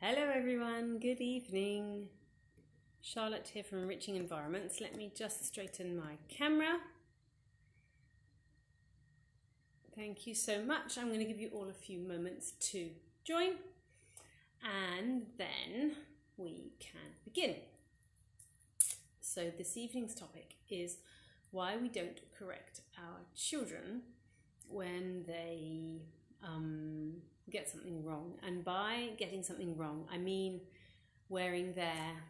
Hello everyone, good evening. Charlotte here from Enriching Environments. Let me just straighten my camera. Thank you so much. I'm going to give you all a few moments to join and then we can begin. So this evening's topic is why we don't correct our children when they get something wrong. And by getting something wrong, I mean wearing their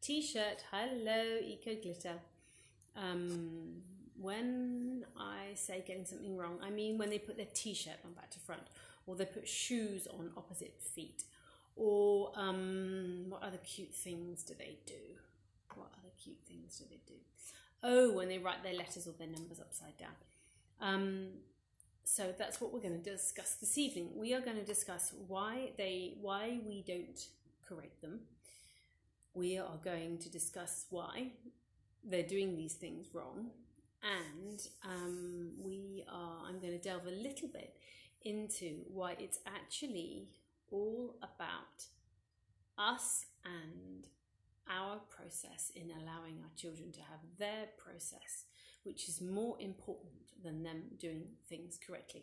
t-shirt. Hello, Eco Glitter. When I say getting something wrong, I mean when they put their t-shirt on back to front, or they put shoes on opposite feet, or what other cute things do they do? Oh, when they write their letters or their numbers upside down. So that's what we're going to discuss this evening. We are going to discuss why we don't correct them. We are going to discuss why they're doing these things wrong, and I'm going to delve a little bit into why it's actually all about us and our process in allowing our children to have their process, which is more important than them doing things correctly.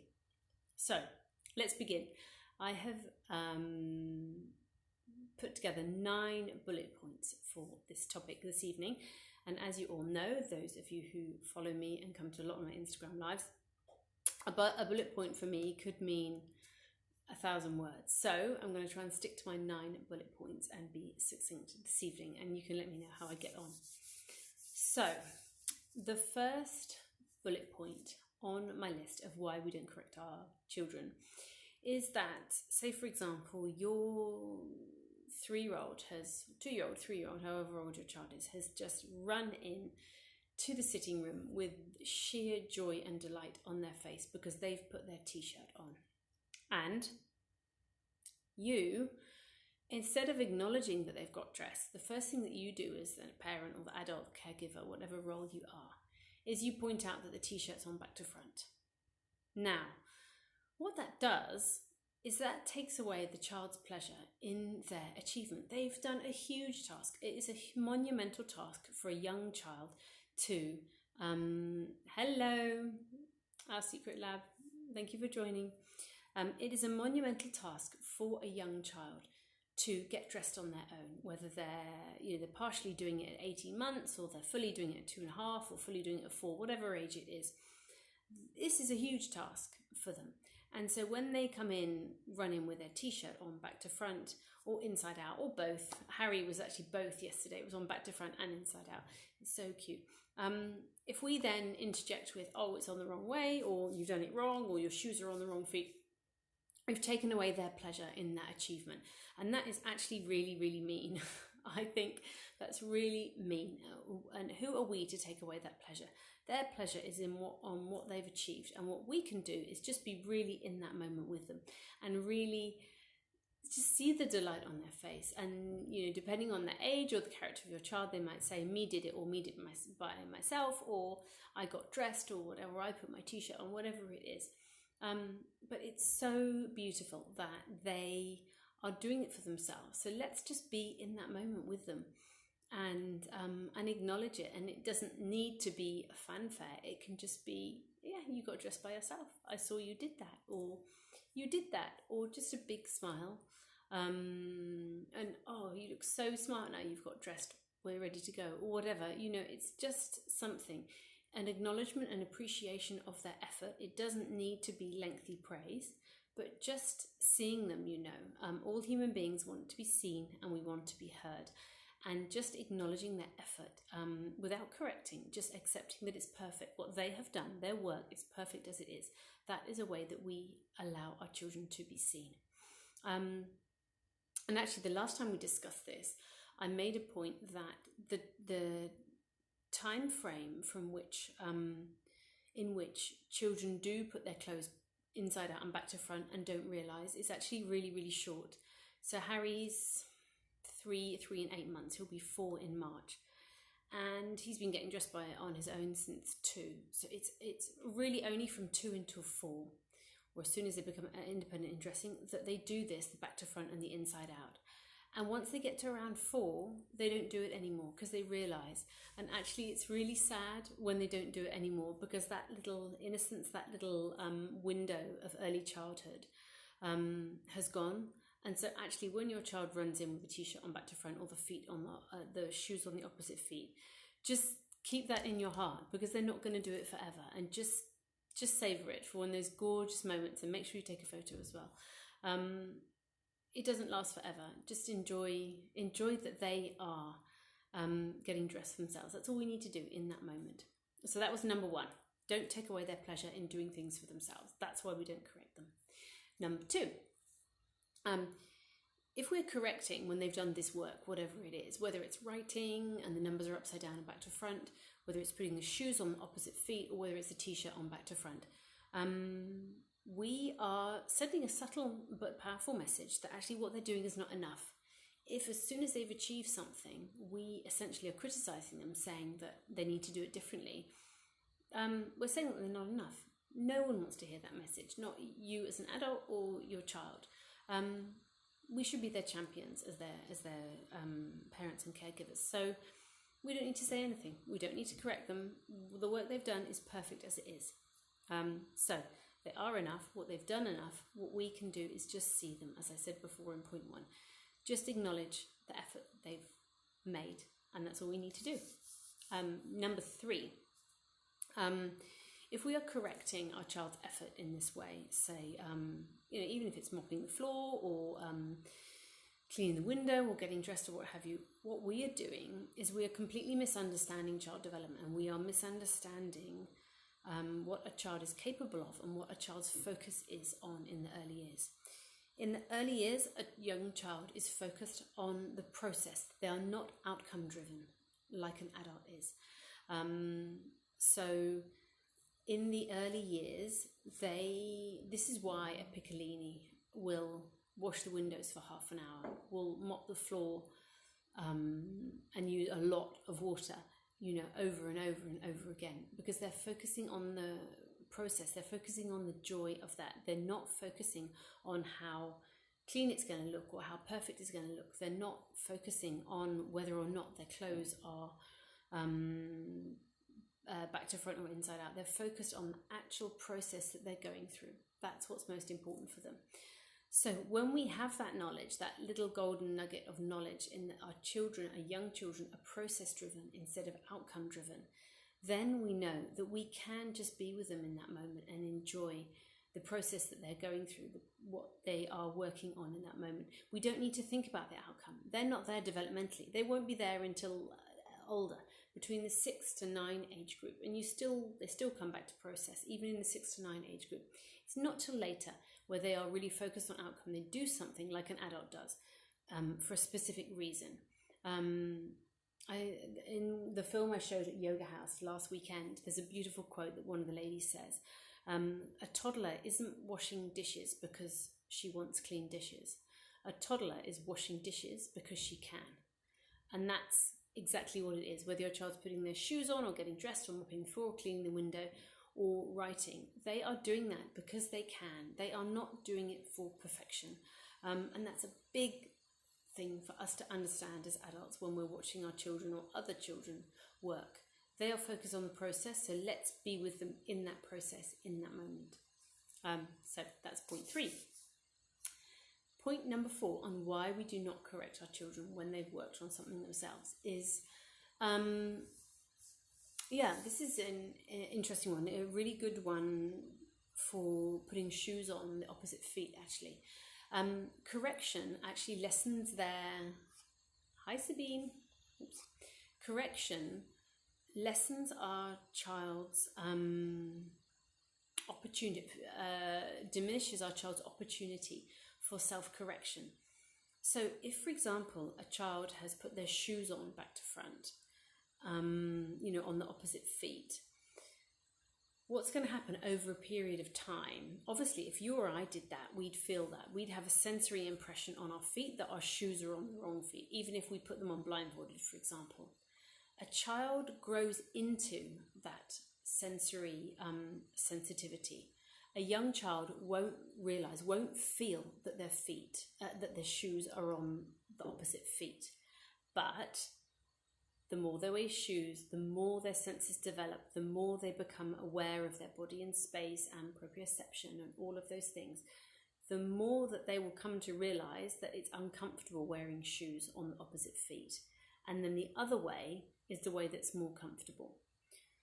So let's begin. I have put together 9 bullet points for this topic this evening. And as you all know, those of you who follow me and come to a lot of my Instagram lives, a bullet point for me could mean 1,000 words. So I'm going to try and stick to my 9 bullet points and be succinct this evening, and you can let me know how I get on. So the first bullet point on my list of why we don't correct our children is that, say for example, your 3-year-old, 3-year-old, however old your child is, has just run in to the sitting room with sheer joy and delight on their face because they've put their t-shirt on. And you, instead of acknowledging that they've got dressed, the first thing that you do as a parent or the adult caregiver, whatever role you are, is you point out that the t-shirt's on back to front. Now, what that does is that takes away the child's pleasure in their achievement. They've done a huge task. It is a monumental task for a young child to, hello, our secret lab, thank you for joining. It is a monumental task for a young child to get dressed on their own, whether they're partially doing it at 18 months, or they're fully doing it at 2.5, or fully doing it at 4, whatever age it is. This is a huge task for them. And so when they come in running with their t-shirt on back to front, or inside out, or both, Harry was actually both yesterday, it was on back to front and inside out, it's so cute. If we then interject with, oh, it's on the wrong way, or you've done it wrong, or your shoes are on the wrong feet, we've taken away their pleasure in that achievement. And that is actually really, really mean. I think that's really mean. And who are we to take away that pleasure? Their pleasure is on what they've achieved. And what we can do is just be really in that moment with them and really just see the delight on their face. And, depending on the age or the character of your child, they might say, me did it, or me did it by myself, or I got dressed, or whatever, I put my t-shirt on, whatever it is. But it's so beautiful that they are doing it for themselves. So let's just be in that moment with them and acknowledge it. And it doesn't need to be a fanfare. It can just be, yeah, you got dressed by yourself. I saw you did that, or you did that, or just a big smile. And oh, you look so smart now. You've got dressed. We're ready to go, or whatever. It's just something. An acknowledgement and appreciation of their effort. It doesn't need to be lengthy praise, but just seeing them, all human beings want to be seen and we want to be heard. And just acknowledging their effort without correcting, just accepting that it's perfect. What they have done, their work is perfect as it is. That is a way that we allow our children to be seen. And actually, the last time we discussed this, I made a point that the time frame from which in which children do put their clothes inside out and back to front and don't realize is actually really, really short. So Harry's 3 and 8 months. He'll be 4 in March, and he's been getting dressed on his own since 2. So it's really only from 2 until 4 or as soon as they become independent in dressing, that they do this, the back to front and the inside out. And once they get to around 4, they don't do it anymore because they realise. And actually it's really sad when they don't do it anymore, because that little innocence, that little window of early childhood has gone. And so actually when your child runs in with a t-shirt on back to front, or the feet on the shoes on the opposite feet, just keep that in your heart, because they're not going to do it forever. And just savour it for one of those gorgeous moments, and make sure you take a photo as well. It doesn't last forever. Just enjoy that they are getting dressed themselves. That's all we need to do in that moment. So that was number 1. Don't take away their pleasure in doing things for themselves. That's why we don't correct them. Number 2, if we're correcting when they've done this work, whatever it is, whether it's writing and the numbers are upside down and back to front, whether it's putting the shoes on the opposite feet, or whether it's a t-shirt on back to front, we are sending a subtle but powerful message that actually what they're doing is not enough. If as soon as they've achieved something, we essentially are criticising them, saying that they need to do it differently, we're saying that they're not enough. No one wants to hear that message, not you as an adult or your child. We should be their champions as their parents and caregivers. So we don't need to say anything. We don't need to correct them. The work they've done is perfect as it is. So they are enough. What they've done enough. What we can do is just see them, as I said before in point 1. Just acknowledge the effort they've made, and that's all we need to do. Number 3. If we are correcting our child's effort in this way, say, even if it's mopping the floor or cleaning the window or getting dressed or what have you, what we are doing is we are completely misunderstanding child development, and we are misunderstanding what a child is capable of and what a child's focus is on in the early years. In the early years, a young child is focused on the process. They are not outcome driven like an adult is. So in the early years, this is why a piccolini will wash the windows for half an hour, will mop the floor and use a lot of water, over and over and over again, because they're focusing on the process. They're focusing on the joy of that. They're not focusing on how clean it's going to look or how perfect it's going to look. They're not focusing on whether or not their clothes are back to front or inside out. They're focused on the actual process that they're going through. That's what's most important for them. So when we have that knowledge, that little golden nugget of knowledge in that our children, our young children, are process driven instead of outcome driven, then we know that we can just be with them in that moment and enjoy the process that they're going through, what they are working on in that moment. We don't need to think about the outcome. They're not there developmentally. They won't be there until older, between the 6 to 9 age group, and they still come back to process, even in the 6 to 9 age group. It's not till later where they are really focused on outcome. They do something like an adult does for a specific reason. In the film I showed at Yoga House last weekend, there's a beautiful quote that one of the ladies says. A toddler isn't washing dishes because she wants clean dishes. A toddler is washing dishes because she can. And that's exactly what it is. Whether your child's putting their shoes on or getting dressed or mopping the floor, cleaning the window or writing, they are doing that because they can. They are not doing it for perfection. And that's a big thing for us to understand as adults when we're watching our children or other children work. They are focused on the process, so let's be with them in that process, in that moment. So that's point 3. Point number 4 on why we do not correct our children when they've worked on something themselves is, this is an interesting one, a really good one for putting shoes on the opposite feet, actually. Correction actually lessens their... Hi, Sabine. Oops. Correction lessens our child's opportunity, diminishes our child's opportunity for self-correction. So if, for example, a child has put their shoes on back to front, on the opposite feet, what's going to happen over a period of time? Obviously, if you or I did that, we'd feel that. We'd have a sensory impression on our feet that our shoes are on the wrong feet, even if we put them on blindfolded, for example. A child grows into that sensory sensitivity. A young child won't realize, won't feel that their feet, that their shoes are on the opposite feet. But the more they wear shoes, the more their senses develop, the more they become aware of their body in space and proprioception and all of those things, the more that they will come to realize that it's uncomfortable wearing shoes on the opposite feet. And then the other way is the way that's more comfortable.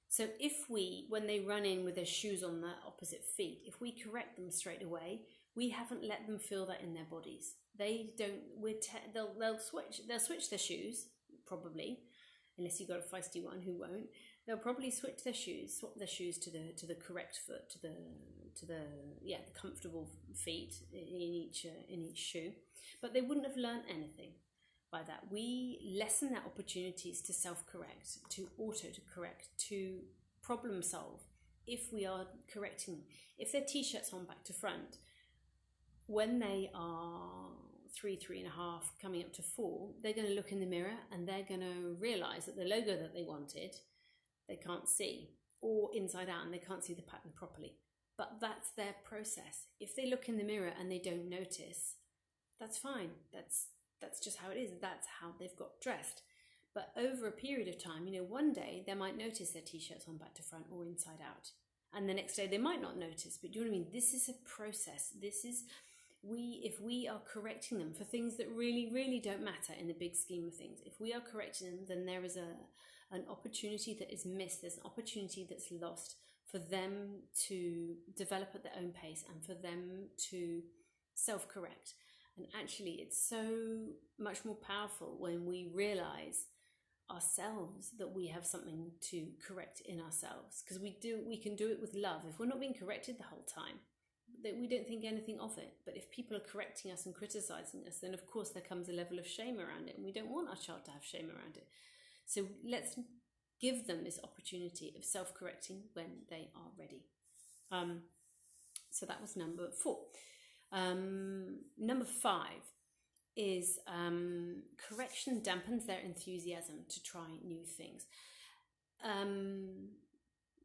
So if we, when they run in with their shoes on the opposite feet, if we correct them straight away, we haven't let them feel that in their bodies. They don't, they'll switch their shoes, probably, unless you've got a feisty one who won't. They'll probably swap their shoes to the correct foot, to the comfortable feet in each shoe. But they wouldn't have learned anything by that. We lessen their opportunities to self-correct, to auto-correct, to problem solve if we are correcting them. If their t-shirt's on back to front, when they are 3.5, coming up to 4, they're going to look in the mirror and they're going to realize that the logo that they wanted, they can't see, or inside out, and they can't see the pattern properly. But that's their process. If they look in the mirror and they don't notice, that's fine. That's just how it is. That's how they've got dressed. But over a period of time, one day they might notice their t-shirts on back to front or inside out. And the next day they might not notice. But do you know what I mean? This is a process. If we are correcting them for things that really, really don't matter in the big scheme of things, if we are correcting them, then there is an opportunity that is missed. There's an opportunity that's lost for them to develop at their own pace and for them to self-correct. And actually, it's so much more powerful when we realize ourselves that we have something to correct in ourselves, because we can do it with love. If we're not being corrected the whole time, that we don't think anything of it. But if people are correcting us and criticizing us, then of course there comes a level of shame around it, and we don't want our child to have shame around it. So let's give them this opportunity of self-correcting when they are ready. So that was number 4. Number 5 is correction dampens their enthusiasm to try new things.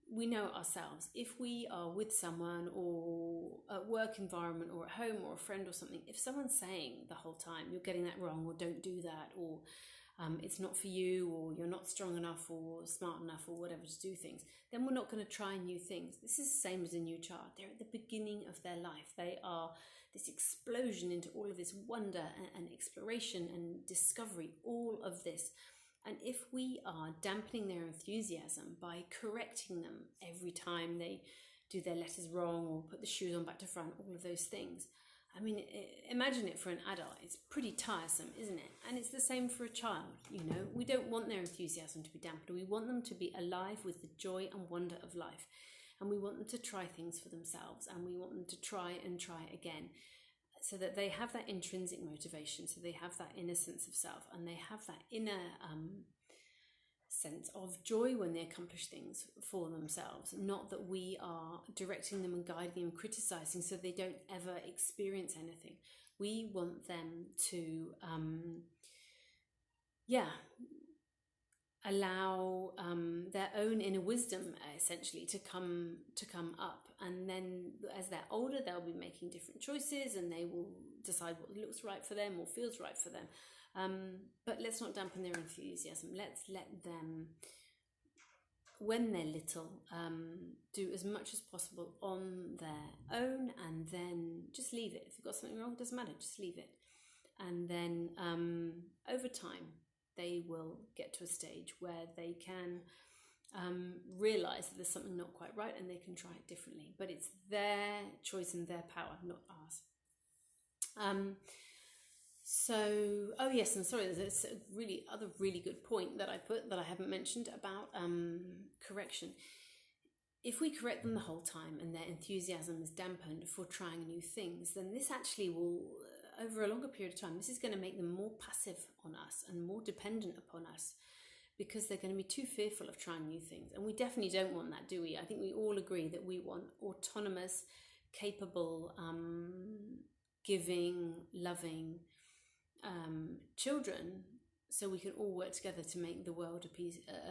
We know ourselves, if we are with someone or at work environment or at home or a friend or something, if someone's saying the whole time, you're getting that wrong, or don't do that, or it's not for you, or you're not strong enough or smart enough or whatever to do things, then we're not going to try new things. This is the same as a new child. They're at the beginning of their life. They are this explosion into all of this wonder and exploration and discovery, all of this. And if we are dampening their enthusiasm by correcting them every time they do their letters wrong or put the shoes on back to front, all of those things, I mean, imagine it for an adult. It's pretty tiresome, isn't it? And it's the same for a child, We don't want their enthusiasm to be dampened. We want them to be alive with the joy and wonder of life. And we want them to try things for themselves. And we want them to try and try again, so that they have that intrinsic motivation, so they have that inner sense of self, and they have that inner sense of joy when they accomplish things for themselves. Not that we are directing them and guiding them, criticizing, so they don't ever experience anything. We want them to allow their own inner wisdom essentially to come up, and then as they're older they'll be making different choices and they will decide what looks right for them or feels right for them. But let's not dampen their enthusiasm. Let's let them, when they're little, do as much as possible on their own, and then just leave it. If you've got something wrong, it doesn't matter, just leave it. And then over time they will get to a stage where they can realize that there's something not quite right and they can try it differently. But it's their choice and their power, not ours. Oh yes, I'm sorry, there's a really good point that I put that I haven't mentioned about correction. If we correct them the whole time and their enthusiasm is dampened for trying new things, then this actually will, over a longer period of time, this is going to make them more passive on us and more dependent upon us, because they're going to be too fearful of trying new things. And we definitely don't want that, do we? I think we all agree that we want autonomous, capable, giving, loving children, so we can all work together to make the world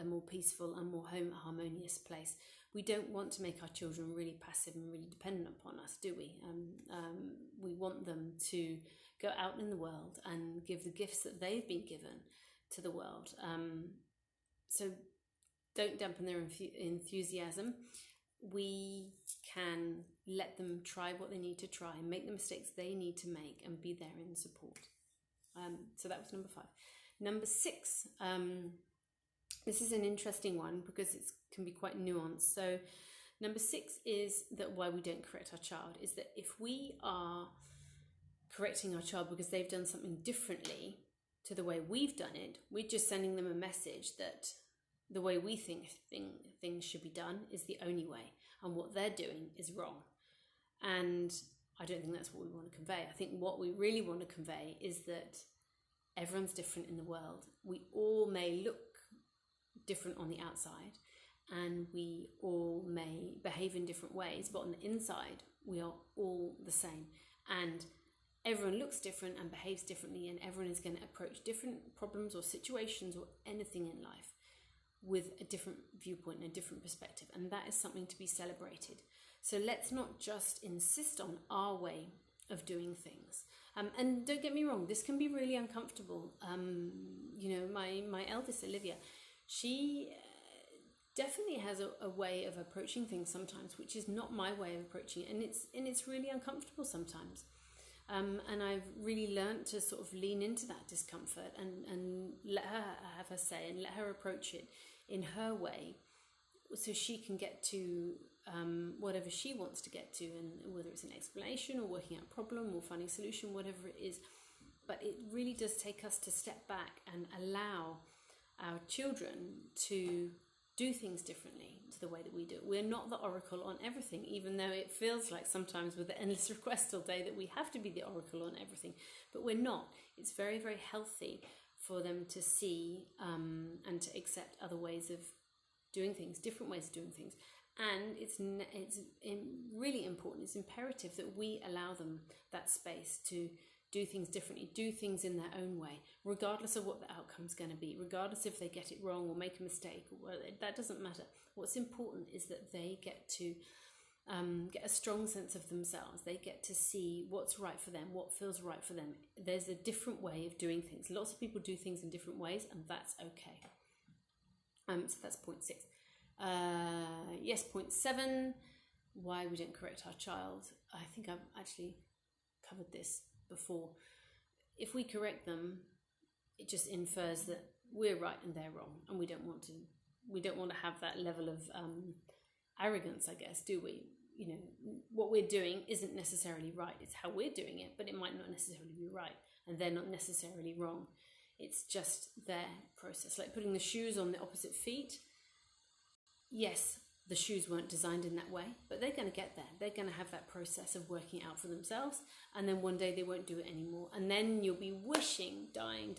a more peaceful and more harmonious place. we don't want to make our children really passive and really dependent upon us, do we? We want them to go out in the world and give the gifts that they've been given to the world. So don't dampen their enthusiasm. We can let them try what they need to try, make the mistakes they need to make, and be there in support. So that was number 5. Number 6, this is an interesting one because it can be quite nuanced. So number 6 is that why we don't correct our child is that if we are correcting our child because they've done something differently to the way we've done it, we're just sending them a message that the way we think things should be done is the only way, and what they're doing is wrong. And I don't think that's what we want to convey. I think what we really want to convey is that everyone's different in the world. We all may look different on the outside, and we all may behave in different ways, but on the inside we are all the same, and everyone looks different and behaves differently, and everyone is going to approach different problems or situations or anything in life with a different viewpoint and a different perspective, and that is something to be celebrated. So let's not just insist on our way of doing things. And don't get me wrong, this can be really uncomfortable. My eldest Olivia, she definitely has a way of approaching things sometimes, which is not my way of approaching it, and it's really uncomfortable sometimes. And I've really learned to sort of lean into that discomfort and let her have her say and let her approach it in her way, so she can get to whatever she wants to get to, and whether it's an explanation or working out a problem or finding a solution, whatever it is. But it really does take us to step back and allow our children to do things differently to the way that we do. We're not the oracle on everything, even though it feels like sometimes with the endless requests all day that we have to be the oracle on everything, but we're not. It's very, very healthy for them to see and to accept other ways of doing things, different ways of doing things. And it's really important, it's imperative that we allow them that space to do things differently, do things in their own way, regardless of what the outcome's going to be, regardless if they get it wrong or make a mistake, or that doesn't matter. What's important is that they get to get a strong sense of themselves. They get to see what's right for them, what feels right for them. There's a different way of doing things. Lots of people do things in different ways, and that's okay. So that's point 6. Yes, point 7, why we don't correct our child. I think I've actually covered this before. If we correct them, it just infers that we're right and they're wrong, and we don't want to have that level of arrogance, I guess, do we? What we're doing isn't necessarily right. It's how we're doing it, but it might not necessarily be right, and they're not necessarily wrong. It's just their process. Like putting the shoes on the opposite feet. Yes, the shoes weren't designed in that way, but they're going to get there. They're going to have that process of working out for themselves, and then one day they won't do it anymore. And then you'll be wishing, dying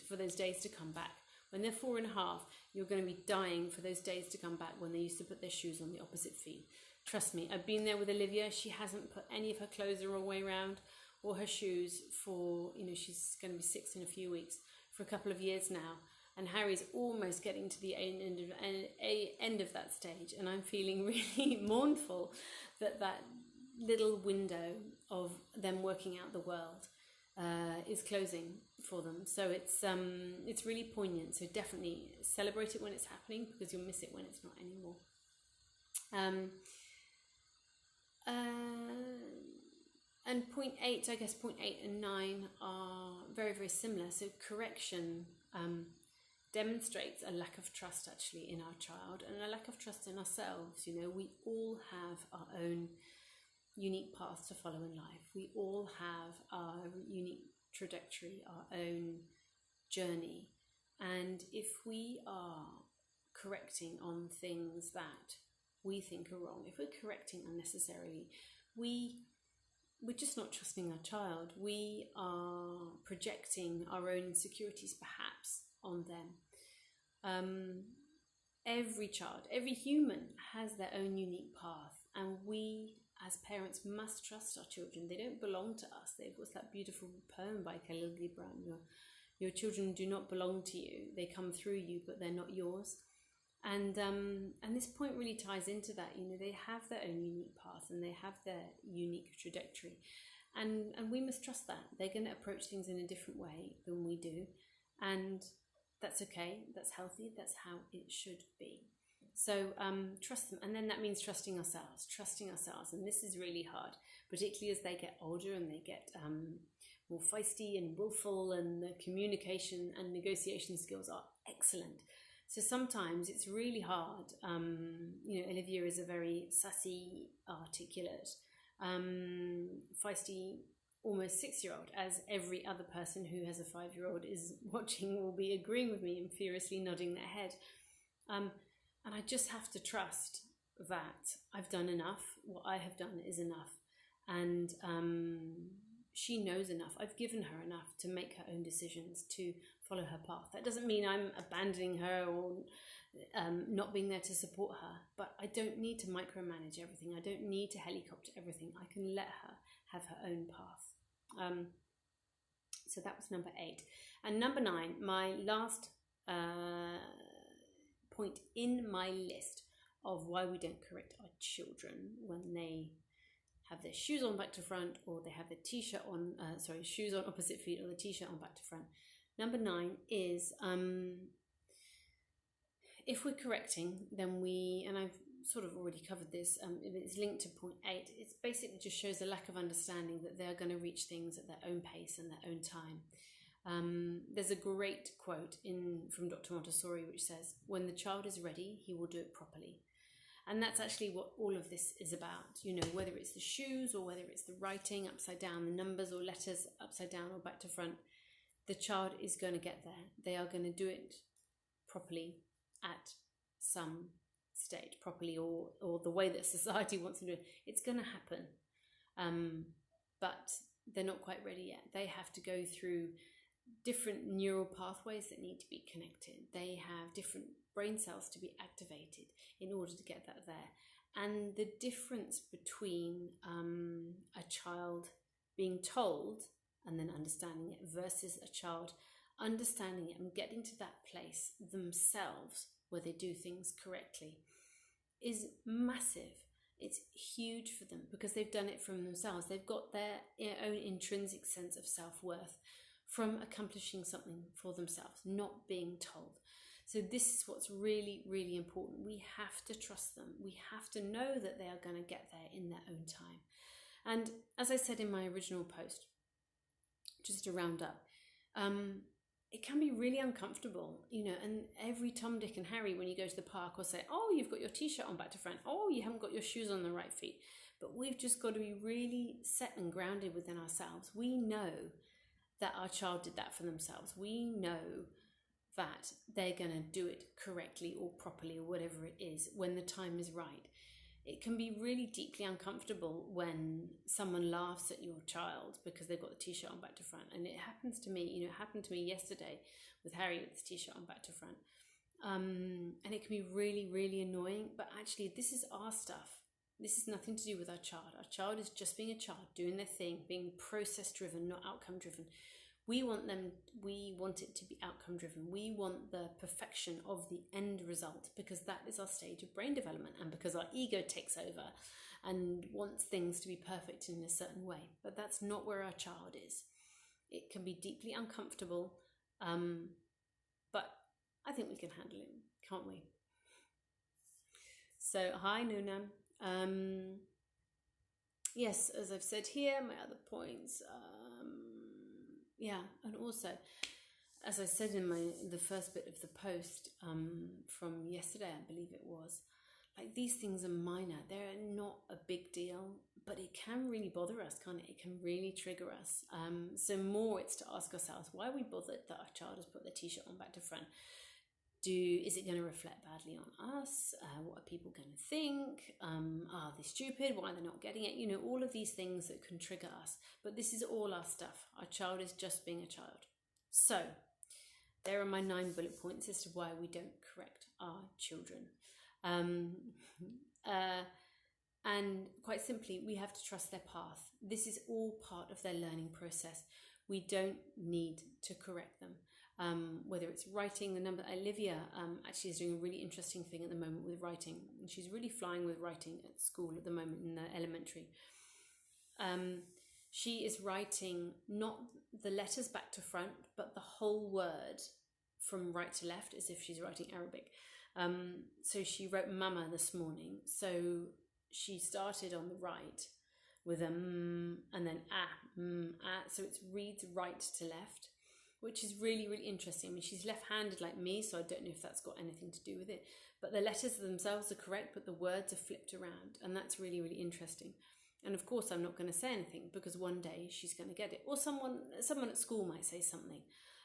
for those days to come back. When they're 4.5, you're going to be dying for those days to come back when they used to put their shoes on the opposite feet. Trust me, I've been there with Olivia. She hasn't put any of her clothes the wrong way around or her shoes for, she's going to be 6 in a few weeks, for a couple of years now. And Harry's almost getting to the end of that stage. And I'm feeling really mournful that little window of them working out the world is closing for them. So it's really poignant. So definitely celebrate it when it's happening, because you'll miss it when it's not anymore. And point 8, I guess point 8 and 9 are very, very similar. So correction demonstrates a lack of trust actually in our child, and a lack of trust in ourselves. We all have our own unique path to follow in life. We all have our unique trajectory, our own journey. And if we are correcting on things that we think are wrong, if we're correcting unnecessarily, we're just not trusting our child. We are projecting our own insecurities perhaps on them. Every child, every human has their own unique path, and we as parents must trust our children. They don't belong to us. What's that beautiful poem by Khalil Gibran? Your children do not belong to you. They come through you, but they're not yours. And this point really ties into that. They have their own unique path and they have their unique trajectory, and we must trust that they're going to approach things in a different way than we do, and that's okay. That's healthy. That's how it should be. So trust them, and then that means trusting ourselves, and this is really hard, particularly as they get older and they get more feisty and willful, and the communication and negotiation skills are excellent. So sometimes it's really hard. Olivia is a very sassy, articulate, feisty, almost 6-year-old, as every other person who has a 5-year-old is watching will be agreeing with me and furiously nodding their head. And I just have to trust that I've done enough. What I have done is enough. And she knows enough. I've given her enough to make her own decisions, to follow her path. That doesn't mean I'm abandoning her or not being there to support her, but I don't need to micromanage everything. I don't need to helicopter everything. I can let her have her own path. So that was number 8. And number 9, my last point in my list of why we don't correct our children when they have their shoes on back to front, or they have the t-shirt on, shoes on opposite feet, or the t-shirt on back to front. Number 9 is, if we're correcting, then and I've sort of already covered this, it's linked to point 8, it basically just shows a lack of understanding that they're going to reach things at their own pace and their own time. There's a great quote from Dr. Montessori which says, when the child is ready, he will do it properly. And that's actually what all of this is about, whether it's the shoes or whether it's the writing upside down, the numbers or letters upside down or back to front. The child is going to get there. They are going to do it properly at some stage, properly or the way that society wants to do it. It's going to happen, but they're not quite ready yet. They have to go through different neural pathways that need to be connected. They have different brain cells to be activated in order to get that there. And the difference between a child being told and then understanding it versus a child understanding it and getting to that place themselves where they do things correctly is massive. It's huge for them because they've done it from themselves. They've got their own intrinsic sense of self-worth from accomplishing something for themselves, not being told. So this is what's really, really important. We have to trust them. We have to know that they are going to get there in their own time. And as I said in my original post, just to round up, it can be really uncomfortable, and every Tom, Dick and Harry, when you go to the park, will say, oh, you've got your t-shirt on back to front. Oh, you haven't got your shoes on the right feet. But we've just got to be really set and grounded within ourselves. We know that our child did that for themselves. We know that they're going to do it correctly or properly or whatever it is when the time is right. It can be really deeply uncomfortable when someone laughs at your child because they've got the t-shirt on back to front. And it happens to me, it happened to me yesterday with Harry with his t-shirt on back to front. And it can be really, really annoying, but actually this is our stuff. This is nothing to do with our child. Our child is just being a child, doing their thing, being process driven, not outcome driven. We want it to be outcome driven. We want the perfection of the end result because that is our stage of brain development and because our ego takes over and wants things to be perfect in a certain way. But that's not where our child is. It can be deeply uncomfortable, but I think we can handle it, can't we? So, hi Nunam. Yes, as I've said here, my other points, and also, as I said in the first bit of the post from yesterday, I believe it was, like these things are minor. They're not a big deal, but it can really bother us, can't it? It can really trigger us. So more it's to ask ourselves, why are we bothered that our child has put their t-shirt on back to front? Is it going to reflect badly on us? What are people going to think? Are they stupid? Why are they not getting it? All of these things that can trigger us. But this is all our stuff. Our child is just being a child. So there are my 9 bullet points as to why we don't correct our children. And quite simply, we have to trust their path. This is all part of their learning process. We don't need to correct them. whether it's writing the number. Olivia actually is doing a really interesting thing at the moment with writing, and she's really flying with writing at school at the moment in the elementary. She is writing not the letters back to front, but the whole word from right to left, as if she's writing Arabic. So she wrote mama this morning. So she started on the right with a and then so it reads right to left, which is really, really interesting. I mean, she's left-handed like me, so I don't know if that's got anything to do with it. But the letters themselves are correct, but the words are flipped around, and that's really, really interesting. And of course, I'm not going to say anything because one day she's going to get it, or someone at school might say something.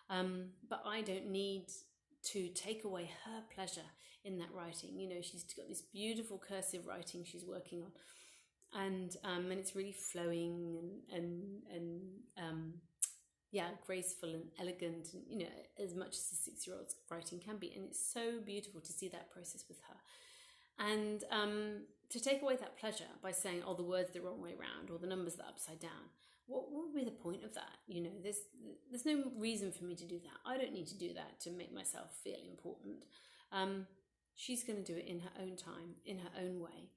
But I don't need to take away her pleasure in that writing. You know, she's got this beautiful cursive writing she's working on, and it's really flowing and graceful and elegant, and you know, as much as a 6-year-old's writing can be. And it's so beautiful to see that process with her. And to take away that pleasure by saying, oh, the word's the wrong way around, or the numbers are upside down, what would be the point of that? You know, there's no reason for me to do that. I don't need to do that to make myself feel important. She's going to do it in her own time, in her own way.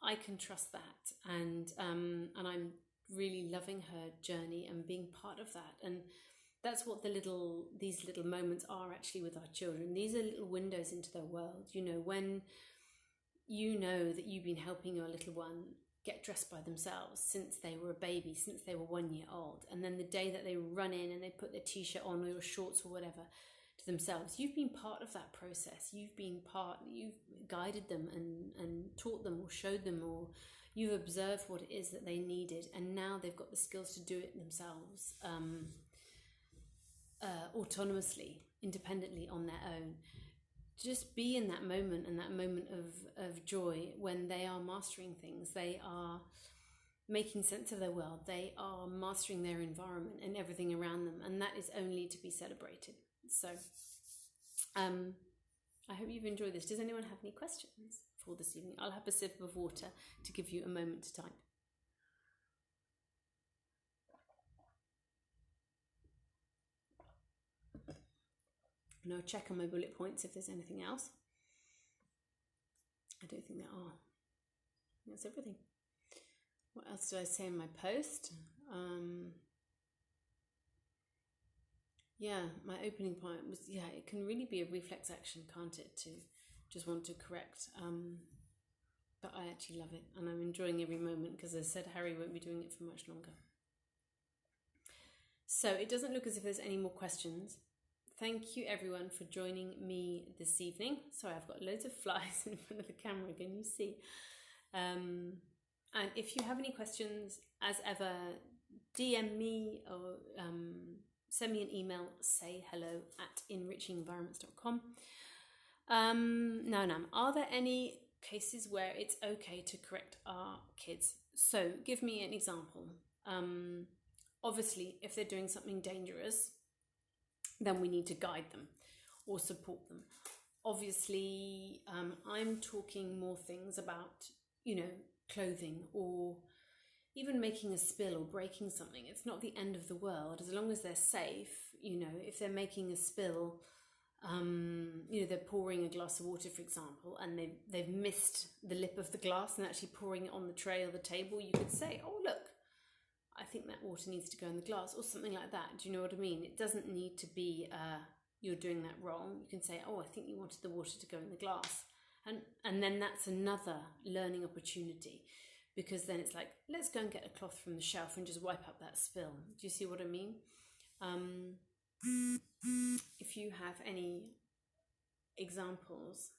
I can trust that, and I'm really loving her journey and being part of that. And that's what these little moments are actually with our children. These are little windows into their world. You know, when you know that you've been helping your little one get dressed by themselves since they were a baby, since they were 1 year old, and then the day that they run in and they put their t-shirt on or your shorts or whatever to themselves, you've been part of that process. You've guided them and taught them or showed them, or you've observed what it is that they needed, and now they've got the skills to do it themselves, autonomously, independently, on their own. Just be in that moment, and that moment of joy when they are mastering things. They are making sense of their world. They are mastering their environment and everything around them, and that is only to be celebrated. So I hope you've enjoyed this. Does anyone have any questions for this evening? I'll have a sip of water to give you a moment to type. And I'll check on my bullet points if there's anything else. I don't think there are. That's everything. What else did I say in my post? My opening point was, it can really be a reflex action, can't it, to just want to correct. But I actually love it, and I'm enjoying every moment, because as I said, Harry won't be doing it for much longer. So it doesn't look as if there's any more questions. Thank you everyone for joining me this evening. Sorry, I've got loads of flies in front of the camera, can you see? And if you have any questions, as ever, DM me or send me an email, say hello at enrichingenvironments.com. Now, are there any cases where it's okay to correct our kids? So give me an example. Obviously, if they're doing something dangerous, then we need to guide them or support them. Obviously, I'm talking more things about, clothing, or even making a spill or breaking something. It's not the end of the world, as long as they're safe. If they're making a spill, they're pouring a glass of water, for example, and they've missed the lip of the glass and actually pouring it on the tray or the table, you could say, oh, look, I think that water needs to go in the glass, or something like that. Do you know what I mean? It doesn't need to be, you're doing that wrong. You can say, oh, I think you wanted the water to go in the glass. And then that's another learning opportunity, because then it's like, let's go and get a cloth from the shelf and just wipe up that spill. Do you see what I mean? If you have any examples,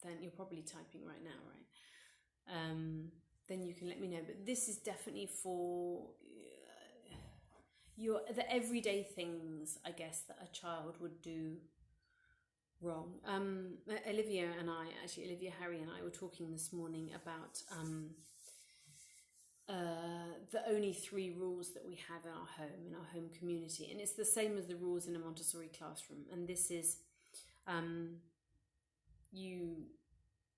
then you're probably typing right now, right? Then you can let me know. But this is definitely for the everyday things, I guess, that a child would do wrong. Olivia, Harry and I were talking this morning about the only 3 rules that we have in our home community, and it's the same as the rules in a Montessori classroom. And this is, you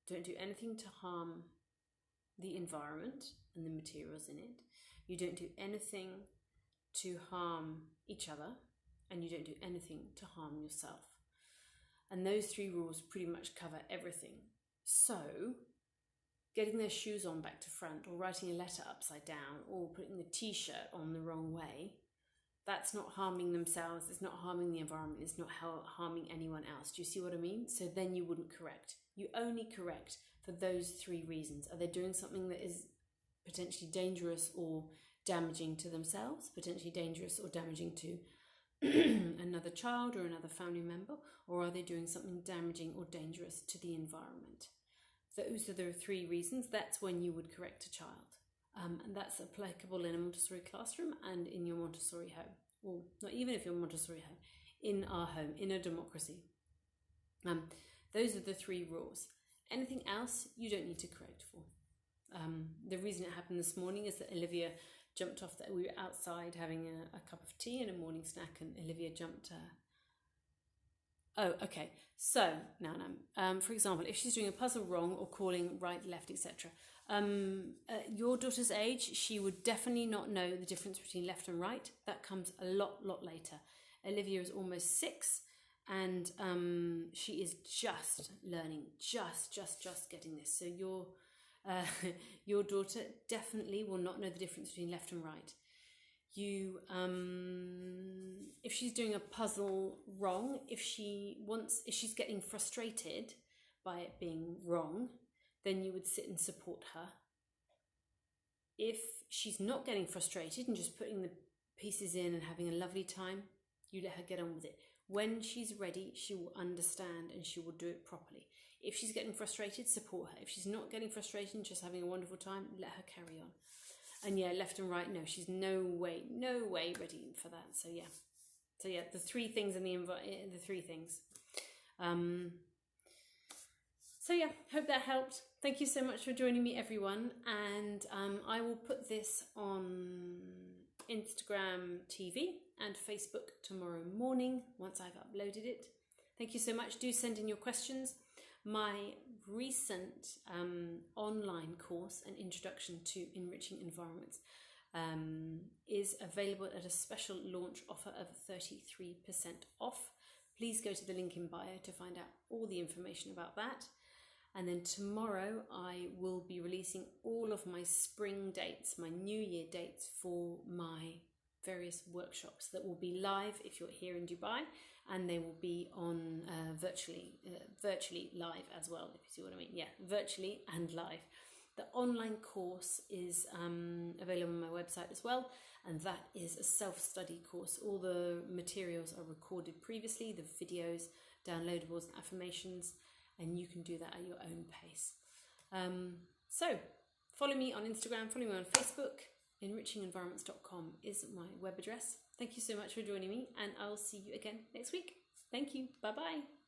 don't do anything to harm the environment and the materials in it. You don't do anything to harm each other, and you don't do anything to harm yourself. And those 3 rules pretty much cover everything. So getting their shoes on back to front, or writing a letter upside down, or putting the t-shirt on the wrong way, that's not harming themselves, it's not harming the environment, it's not harming anyone else. Do you see what I mean? So then you wouldn't correct. You only correct for those 3 reasons. Are they doing something that is potentially dangerous or damaging to themselves, potentially dangerous or damaging to another child or another family member, or are they doing something damaging or dangerous to the environment? Those are the 3 reasons. That's when you would correct a child. And that's applicable in a Montessori classroom and in your Montessori home. Or not even if you're Montessori home, in our home, in a democracy. Those are the 3 rules. Anything else you don't need to correct for. The reason it happened this morning is that Olivia jumped off. We were outside having a cup of tea and a morning snack, and Olivia jumped. Oh, okay. So now, for example, if she's doing a puzzle wrong or calling right, left, etc. At your daughter's age, she would definitely not know the difference between left and right. That comes a lot later. Olivia is almost 6, and she is just learning, just getting this. So your daughter definitely will not know the difference between left and right. You, if she's doing a puzzle wrong, if she's getting frustrated by it being wrong, then you would sit and support her. If she's not getting frustrated and just putting the pieces in and having a lovely time, you let her get on with it. When she's ready, she will understand and she will do it properly. If she's getting frustrated, support her. If she's not getting frustrated and just having a wonderful time, let her carry on. And yeah, left and right, no, she's no way ready for that. So yeah, the 3 things and the 3 things. So yeah, hope that helped. Thank you so much for joining me, everyone. And I will put this on Instagram TV and Facebook tomorrow morning once I've uploaded it. Thank you so much. Do send in your questions. My recent online course, An Introduction to Enriching Environments, is available at a special launch offer of 33% off. Please go to the link in bio to find out all the information about that. And then tomorrow I will be releasing all of my spring dates, my New Year dates for my various workshops that will be live if you're here in Dubai, and they will be on virtually live as well, if you see what I mean. Yeah, virtually and live. The online course is available on my website as well, and that is a self-study course. All the materials are recorded previously, the videos, downloadables, and affirmations, and you can do that at your own pace. So follow me on Instagram, follow me on Facebook. enrichingenvironments.com is my web address. Thank you so much for joining me, and I'll see you again next week. Thank you. Bye-bye.